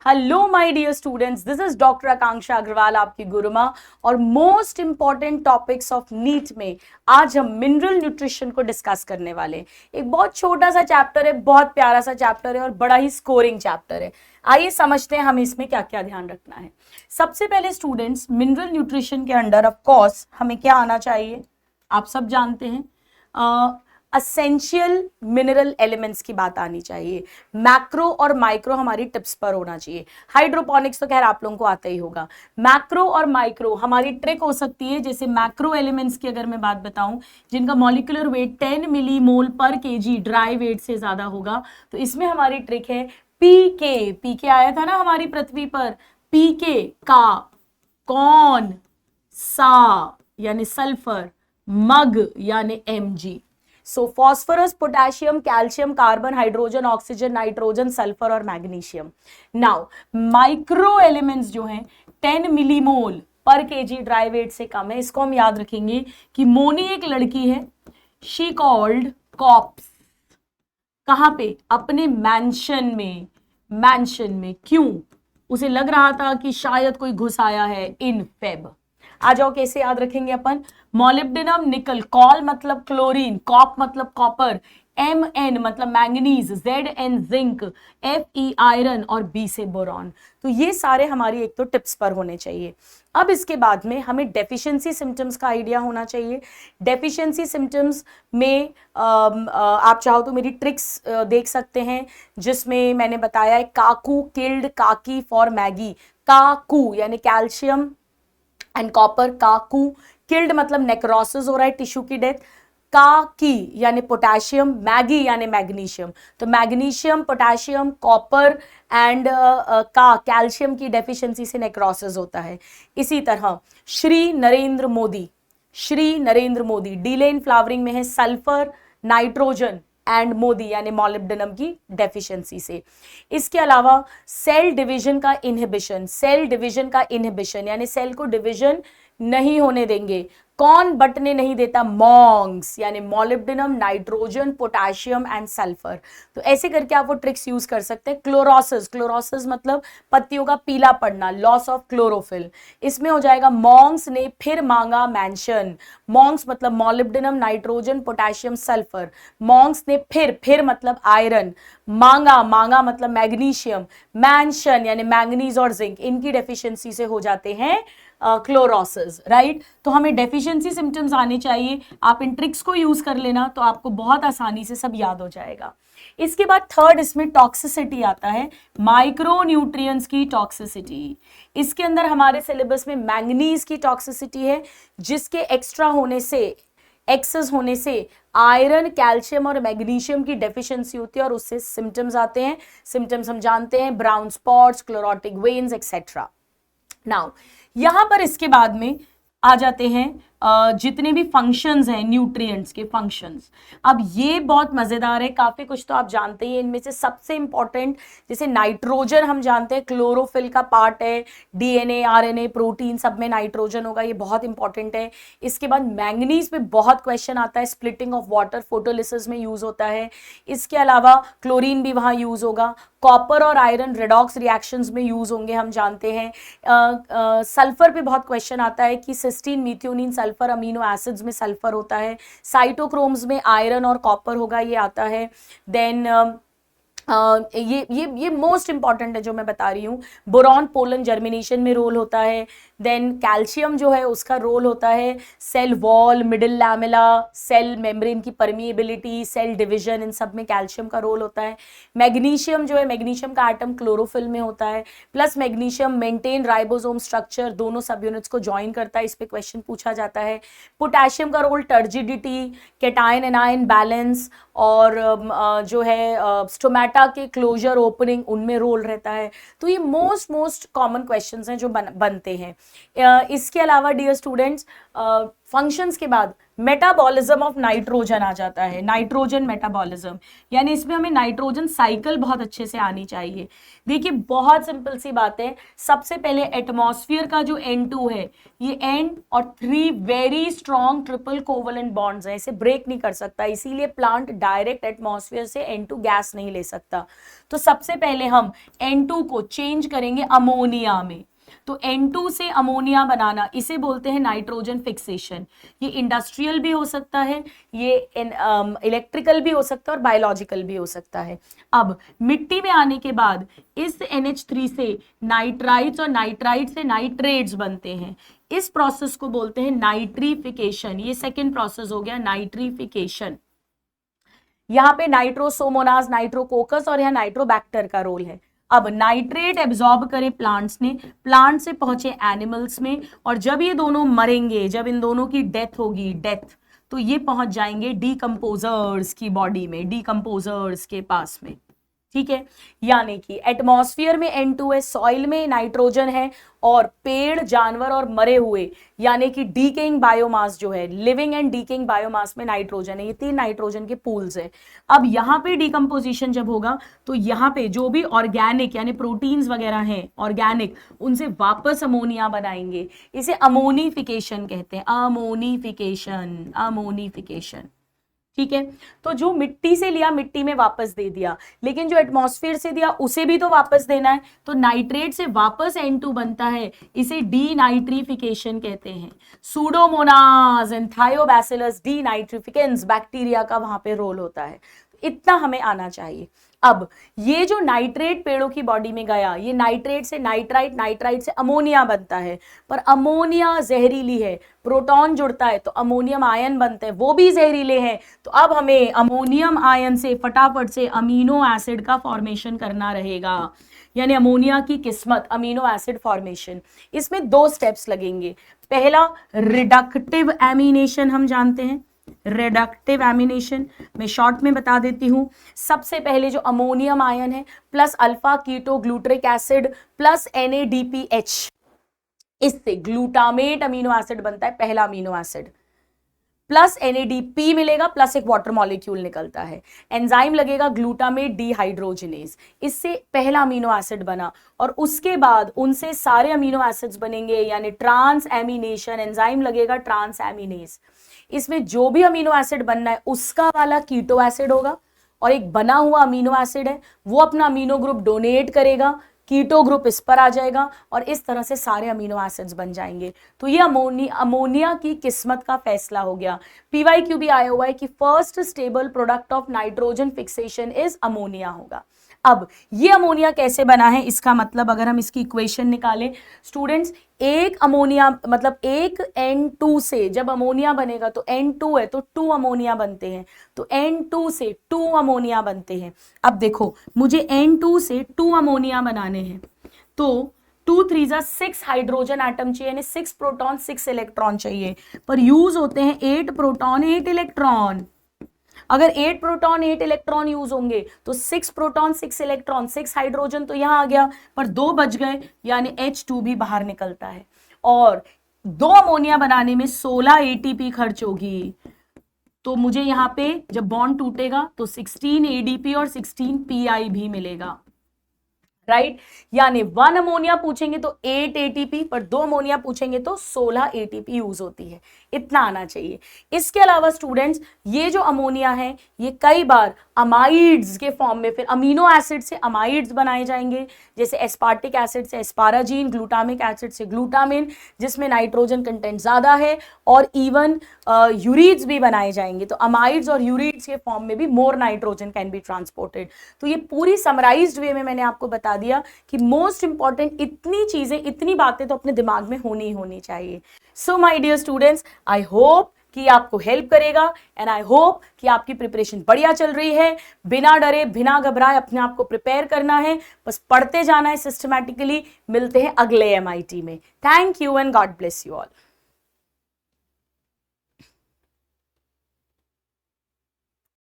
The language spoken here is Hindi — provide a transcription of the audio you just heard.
Hello my dear students, this is doctor Akanksha Agarwal, आपकी गुरुमा। और most important topics of NEET में आज हम मिनरल न्यूट्रिशन को डिस्कस करने वाले हैं। एक बहुत छोटा सा चैप्टर है, बहुत प्यारा सा चैप्टर है और बड़ा ही स्कोरिंग चैप्टर है। आइए समझते हैं हमें इसमें क्या क्या ध्यान रखना है। सबसे पहले स्टूडेंट्स, मिनरल न्यूट्रिशन के अंडर ऑफ कोर्स हमें क्या आना चाहिए, आप सब जानते हैं, असेंशियल मिनरल एलिमेंट्स की बात आनी चाहिए। मैक्रो और माइक्रो हमारी टिप्स पर होना चाहिए। हाइड्रोपोनिक्स तो खैर आप लोगों को आता ही होगा। मैक्रो और माइक्रो हमारी ट्रिक हो सकती है। जैसे मैक्रो एलिमेंट्स की अगर मैं बात बताऊं, जिनका मॉलिक्यूलर वेट 10 मिलीमोल पर केजी ड्राई वेट से ज्यादा होगा, तो इसमें हमारी ट्रिक है पीके। पीके आया था ना हमारी पृथ्वी पर, पीके का कौन सा यानी सल्फर, मग यानी mg। So phosphorus, potassium, calcium, carbon, hydrogen, oxygen, nitrogen, sulphur और मैग्नीशियम। नाउ माइक्रो एलिमेंट्स जो हैं 10 मिलीमोल पर केजी ड्राई वेट से कम है। इसको हम याद रखेंगे कि मोनी एक लड़की है, शी कॉल्ड कॉप्स, कहां पे, अपने मैंशन में। मैंशन में क्यों? उसे लग रहा था कि शायद कोई घुस आया है इन फेब। आ जाओ कैसे याद रखेंगे अपन। मोलिब्डेनम निकल, कॉल मतलब क्लोरीन, कॉप मतलब कॉपर, Mn मतलब manganese, Zn zinc, Fe iron और B से बोरॉन। तो ये सारे हमारी एक तो टिप्स पर होने चाहिए। अब इसके बाद में हमें डेफिशिएंसी सिम्टम्स का आइडिया होना चाहिए। डेफिशिएंसी सिम्टम्स में आप चाहो तो मेरी ट्रिक्स देख सकते हैं, जिसमें मैंने बताया है काकू किल्ड काकी फॉर मैगी। काकू यानी calcium and copper, Kaku killed मतलब नेक्रोसिस हो रहा है, टिश्यू की डेथ। की यानी पोटेशियम, मैगी यानी मैग्नीशियम। तो मैग्नीशियम, पोटेशियम, कॉपर एंड का कैल्शियम की डेफिशिएंसी से नेक्रोसिस होता है। इसी तरह Shri Narendra Modi, Shri Narendra Modi delay in flowering में है सल्फर, नाइट्रोजन एंड मोदी यानी मॉलिब्डेनम की डेफिशिएंसी से। इसके अलावा सेल डिवीजन का इनहिबिशन, सेल डिवीजन का इनहिबिशन यानी सेल को डिवीजन नहीं होने देंगे। कौन बटने नहीं देता? मॉन्ग्स यानी molybdenum, nitrogen, potassium and sulphur. तो ऐसे करके आप वो ट्रिक्स यूज कर सकते हैं। क्लोरोसिस, क्लोरोसिस मतलब पत्तियों का पीला पड़ना, लॉस ऑफ क्लोरोफिल। इसमें हो जाएगा मॉन्ग्स ने फिर मांगा मैंशन। मॉन्ग्स मतलब molybdenum, nitrogen, potassium, sulphur. Monks ने फिर मतलब आयरन। मांगा, मांगा मतलब मैग्नीशियम। मैंशन यानी मैंगनीज और जिंक, इनकी डेफिशिएंसी से हो जाते हैं क्लोरोसिस, राइट। तो हमें डेफिशिएंसी सिम्टम्स आने चाहिए। आप इन ट्रिक्स को यूज कर लेना तो आपको बहुत आसानी से सब याद हो जाएगा। इसके बाद थर्ड इसमें टॉक्सिसिटी आता है, माइक्रो न्यूट्रिएंट्स की टॉक्सिसिटी। इसके अंदर हमारे सिलेबस में मैंगनीज की टॉक्सिसिटी है, जिसके एक्स्ट्रा होने से, एक्सेस होने से आयरन, कैल्शियम और मैग्नीशियम की डेफिशिएंसी होती है और उससे सिम्टम्स आते हैं। सिम्टम्स हम जानते हैं, brown spots, chlorotic veins etcetera. Now यहां पर इसके बाद में आ जाते हैं जितने भी फंक्शंस हैं, न्यूट्रिएंट्स के फंक्शंस। अब ये बहुत मजेदार है, काफी कुछ तो आप जानते हैं। इनमें से सबसे इंपॉर्टेंट, जैसे नाइट्रोजन हम जानते हैं क्लोरोफिल का पार्ट है, डीएनए, आरएनए, प्रोटीन सब में नाइट्रोजन होगा, ये बहुत इंपॉर्टेंट है। इसके बाद मैंगनीज पे बहुत क्वेश्चन आता है, स्प्लिटिंग ऑफ वाटर, फोटोलिसिस में यूज होता है। इसके अलावा क्लोरीन भी वहां यूज होगा। कॉपर और आयरन रेडॉक्स रिएक्शंस में यूज होंगे, हम जानते हैं। सल्फर पे बहुत क्वेश्चन आता है कि cysteine, methionine, sulphur, amino acids में सल्फर होता है। साइटोक्रोम्स में आयरन और कॉपर होगा, ये आता है। देन ये मोस्ट इंपॉर्टेंट है जो मैं बता रही हूँ। बोरॉन पोलन जर्मिनेशन में रोल होता है। देन कैल्शियम जो है उसका रोल होता है cell wall, middle lamella, cell membrane की परमिएबिलिटी, सेल डिवीजन, इन सब में कैल्शियम का रोल होता है। मैग्नीशियम जो है, मैग्नीशियम का एटम क्लोरोफिल में होता है। Plus magnesium maintain ribosome structure, दोनों सब यूनिट्स को ज्वाइन करता है, इस पे क्वेश्चन पूछा जाता है। पोटेशियम का role turgidity, cation anion balance और जो है स्टोमेटा के क्लोजर ओपनिंग, उनमें रोल रहता है। तो ये मोस्ट कॉमन क्वेश्चंस हैं जो बनते हैं। इसके अलावा डियर स्टूडेंट्स, फंक्शंस के बाद मेटाबॉलिज्म ऑफ नाइट्रोजन आ जाता है, नाइट्रोजन मेटाबॉलिज्म, यानी इसमें हमें नाइट्रोजन साइकिल बहुत अच्छे से आनी चाहिए। देखिए बहुत सिंपल सी बात है, सबसे पहले एटमॉस्फेयर का जो N2 है, ये N और 3 very strong triple covalent bonds हैं, इसे ब्रेक नहीं कर सकता, इसीलिए प्लांट डायरेक्ट एटमॉस्फेयर से N2 गैस नहीं ले सकता। तो सबसे पहले हम N2 को चेंज करेंगे अमोनिया में, तो N2 से अमोनिया बनाना, इसे बोलते हैं नाइट्रोजन फिक्सेशन। ये इंडस्ट्रियल भी हो सकता है, ये इलेक्ट्रिकल भी हो सकता है और बायोलॉजिकल भी हो सकता है। अब मिट्टी में आने के बाद इस NH3 से नाइट्राइट्स और नाइट्राइट से नाइट्रेट्स बनते हैं, इस प्रोसेस को बोलते हैं नाइट्रीफिकेशन। ये सेकेंड प्रोसेस हो गया नाइट्रीफिकेशन। यहाँ पे नाइट्रोसोमोनास, नाइट्रोकोकस और यहाँ नाइट्रोबैक्टर का रोल है। अब नाइट्रेट एब्जॉर्ब करे प्लांट्स ने, प्लांट से पहुंचे एनिमल्स में, और जब ये दोनों मरेंगे, जब इन दोनों की डेथ होगी, डेथ, तो ये पहुंच जाएंगे डीकंपोजर्स की बॉडी में, डीकंपोजर्स के पास में, ठीक है। यानी कि एटमॉस्फेयर में N2 है, सॉइल में नाइट्रोजन है, और पेड़, जानवर और मरे हुए यानी कि डीकेइंग बायोमास जो है, लिविंग एंड डीकेइंग बायोमास में नाइट्रोजन है, ये 3 नाइट्रोजन के पूल्स है। अब यहाँ पे डिकम्पोजिशन जब होगा तो यहाँ पे जो भी ऑर्गेनिक यानी प्रोटीन्स वगैरह हैं ऑर्गेनिक, उनसे वापस अमोनिया बनाएंगे, इसे अमोनिफिकेशन कहते हैं, अमोनिफिकेशन, अमोनिफिकेशन, ठीक है। तो जो मिट्टी से लिया मिट्टी में वापस दे दिया, लेकिन जो एटमॉस्फेयर से दिया उसे भी तो वापस देना है, तो नाइट्रेट से वापस N2 बनता है, इसे डीनाइट्रीफिकेशन कहते हैं। सूडोमोनास एंड थायोबैसिलस डीनाइट्रिफिकेंस बैक्टीरिया का वहां पे रोल होता है। इतना हमें आना चाहिए। अब ये जो नाइट्रेट पेड़ों की बॉडी में गया, ये नाइट्रेट से नाइट्राइट, नाइट्राइट से अमोनिया बनता है, पर अमोनिया जहरीली है, प्रोटॉन जुड़ता है तो अमोनियम आयन बनते हैं, वो भी जहरीले हैं। तो अब हमें अमोनियम आयन से फटाफट से अमीनो एसिड का फॉर्मेशन करना रहेगा, यानी अमोनिया की किस्मत, अमीनो एसिड फॉर्मेशन। इसमें 2 स्टेप्स लगेंगे। पहला रिडक्टिव एमिनेशन, हम जानते हैं रिडक्टिव एमिनेशन, मैं शॉर्ट में बता देती हूं। सबसे पहले जो अमोनियम आयन है plus alpha keto glutaric acid plus NADPH, इससे ग्लूटामेट अमीनो एसिड बनता है, पहला अमीनो एसिड, प्लस NADP मिलेगा, प्लस एक वाटर मॉलिक्यूल निकलता है, एंजाइम लगेगा ग्लूटामेट डिहाइड्रोजिनेज, इससे पहला अमीनो एसिड बना। और उसके बाद उनसे सारे अमीनो एसिड्स बनेंगे, यानी ट्रांस एमिनेशन, एंजाइम लगेगा ट्रांस एमिनेज। इसमें जो भी अमीनो एसिड बनना है उसका वाला कीटो एसिड होगा, और एक बना हुआ अमीनो एसिड है वो अपना अमीनो ग्रुप डोनेट करेगा, कीटो ग्रुप इस पर आ जाएगा, और इस तरह से सारे अमीनो एसिड्स बन जाएंगे। तो ये अमोनिया की किस्मत का फैसला हो गया। PYQ भी आया हुआ है कि first stable product of nitrogen fixation is ammonia होगा। अब ये अमोनिया कैसे बना है, इसका मतलब अगर हम इसकी इक्वेशन निकालें स्टूडेंट्स, एक अमोनिया मतलब एक N2 से जब अमोनिया बनेगा तो N2 है तो 2 अमोनिया बनते हैं, तो N2 से 2 अमोनिया बनते हैं। अब देखो मुझे N2 से 2 अमोनिया बनाने हैं, तो 2 3 जा 6 हाइड्रोजन एटम चाहिए, यानी 6 प्रोटॉन 6 इलेक्ट्रॉन चाहिए, पर यूज होते हैं 8 प्रोटॉन 8 इलेक्ट्रॉन। अगर 8 प्रोटॉन 8 इलेक्ट्रॉन यूज होंगे तो 6 प्रोटॉन 6 इलेक्ट्रॉन 6 हाइड्रोजन तो यहां आ गया, पर 2 बच गए, यानी H2 भी बाहर निकलता है, और 2 अमोनिया बनाने में 16 ATP खर्च होगी। तो मुझे यहां पे जब बॉन्ड टूटेगा तो 16 ADP और 16 PI भी मिलेगा, राइट। यानी 1 अमोनिया पूछेंगे तो 8 ATP, पर 2 अमोनिया पूछेंगे तो 16 ATP यूज होती है। इतना आना चाहिए। इसके अलावा स्टूडेंट्स ये जो अमोनिया है ये कई बार अमाइड्स के फॉर्म में, फिर अमीनो एसिड से अमाइड्स बनाए जाएंगे, जैसे एस्पार्टिक एसिड से एस्पाराजीन, ग्लूटामिक एसिड से ग्लूटामिन, जिसमें नाइट्रोजन कंटेंट ज्यादा है, और इवन यूरिड्स भी बनाए जाएंगे। तो अमाइड्स और यूरिड्स के फॉर्म में भी मोर नाइट्रोजन कैन बी ट्रांसपोर्टेड। तो ये पूरी समराइज्ड वे में मैंने आपको बता दिया कि मोस्ट इंपॉर्टेंट इतनी चीजें, इतनी बातें तो अपने दिमाग में होनी चाहिए। So my dear students, I hope कि आपको हेल्प करेगा, एंड आई होप कि आपकी प्रिपरेशन बढ़िया चल रही है। बिना डरे बिना घबराए अपने आप को प्रिपेयर करना है, बस पढ़ते जाना है सिस्टमैटिकली। मिलते हैं अगले MIT में। Thank you and God bless you all.